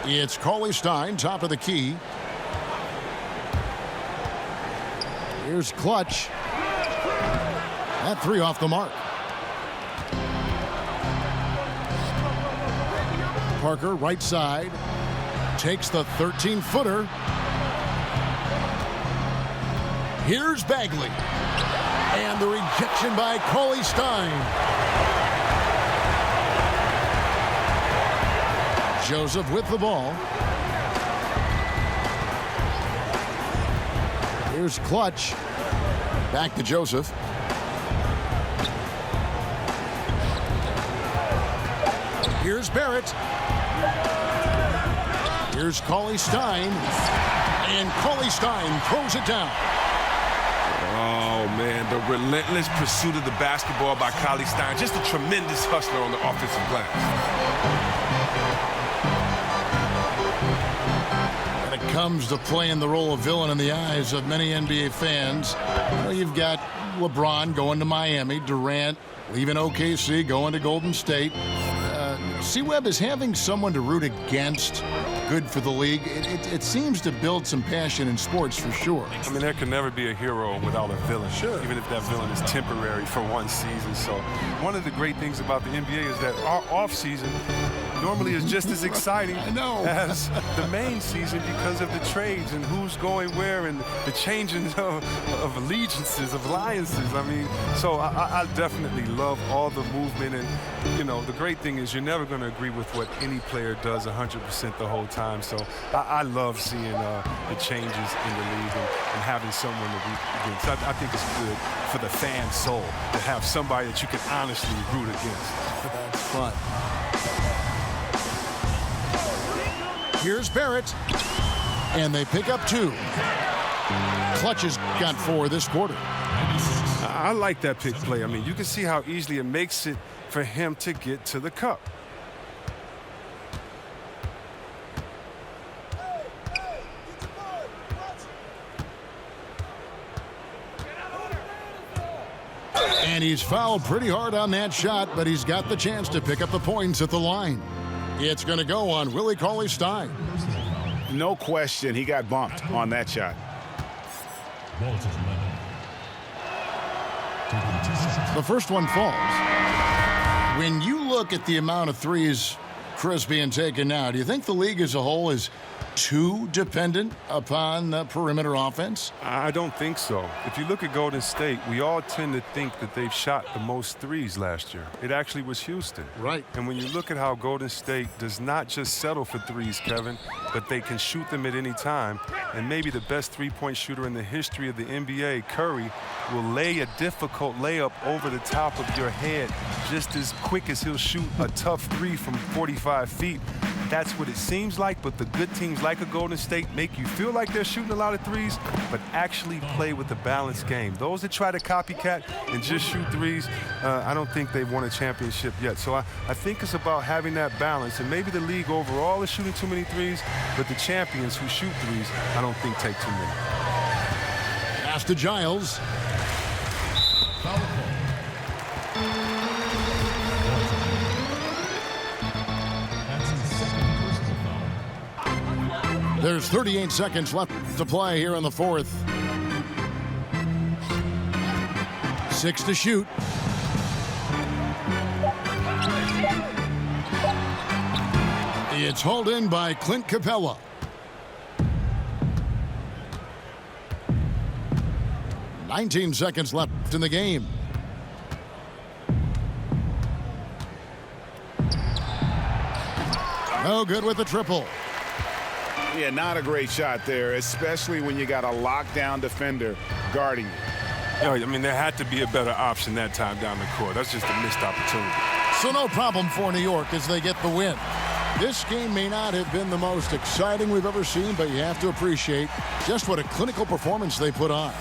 It's Cauley Stein, top of the key. Here's Clutch. That 3 off the mark. Parker, right side. Takes the 13-footer. Here's Bagley. And the rejection by Cauley Stein. Joseph with the ball. Here's Clutch. Back to Joseph. Here's Barrett. Here's Cauley Stein. And Cauley Stein throws it down. Oh, man, the relentless pursuit of the basketball by Cauley Stein. Just a tremendous hustler on the offensive glass. When it comes to playing the role of villain in the eyes of many NBA fans, you've got LeBron going to Miami, Durant leaving OKC, going to Golden State. C-Webb is having someone to root against good for the league. It seems to build some passion in sports for sure. I mean, there can never be a hero without a villain, Sure. Even if that villain is temporary for one season. So one of the great things about the NBA is that our off-season normally is just as exciting as the main season because of the trades and who's going where and the changing of allegiances, of alliances. I mean, so I definitely love all the movement. And, you know, the great thing is you're never going to agree with what any player does 100% the whole time. So I love seeing the changes in the league and having someone to root against. I think it's good for the fan soul to have somebody that you can honestly root against. That's fun. Here's Barrett. And they pick up 2. Clutch has got 4 this quarter. I like that pick play. I mean, you can see how easily it makes it for him to get to the cup. And he's fouled pretty hard on that shot, but he's got the chance to pick up the points at the line. It's going to go on Willie Cauley Stein. No question, he got bumped on that shot. The first one falls. When you look at the amount of threes Chris being taken now, do you think the league as a whole is too dependent upon the perimeter offense? I don't think so. If you look at Golden State, we all tend to think that they've shot the most threes last year. It actually was Houston. Right. And when you look at how Golden State does not just settle for threes, Kevin, but they can shoot them at any time, and maybe the best three-point shooter in the history of the NBA, Curry, will lay a difficult layup over the top of your head just as quick as he'll shoot a tough 3 from 45 feet. That's what it seems like, but the good teams like a Golden State make you feel like they're shooting a lot of threes, but actually play with a balanced game. Those that try to copycat and just shoot threes, I don't think they've won a championship yet. So I think it's about having that balance, and maybe the league overall is shooting too many threes, but the champions who shoot threes, I don't think take too many. Pass to Giles. Foul call. That's his second personal foul. There's 38 seconds left to play here in the fourth. 6 to shoot. It's hauled in by Clint Capella. "19 seconds left in the game. No good with the triple. Yeah, not a great shot there, especially when you got a lockdown defender guarding you. I mean, there had to be a better option that time down the court. That's just a missed opportunity. So no problem for New York as they get the win. This game may not have been the most exciting we've ever seen, but you have to appreciate just what a clinical performance they put on.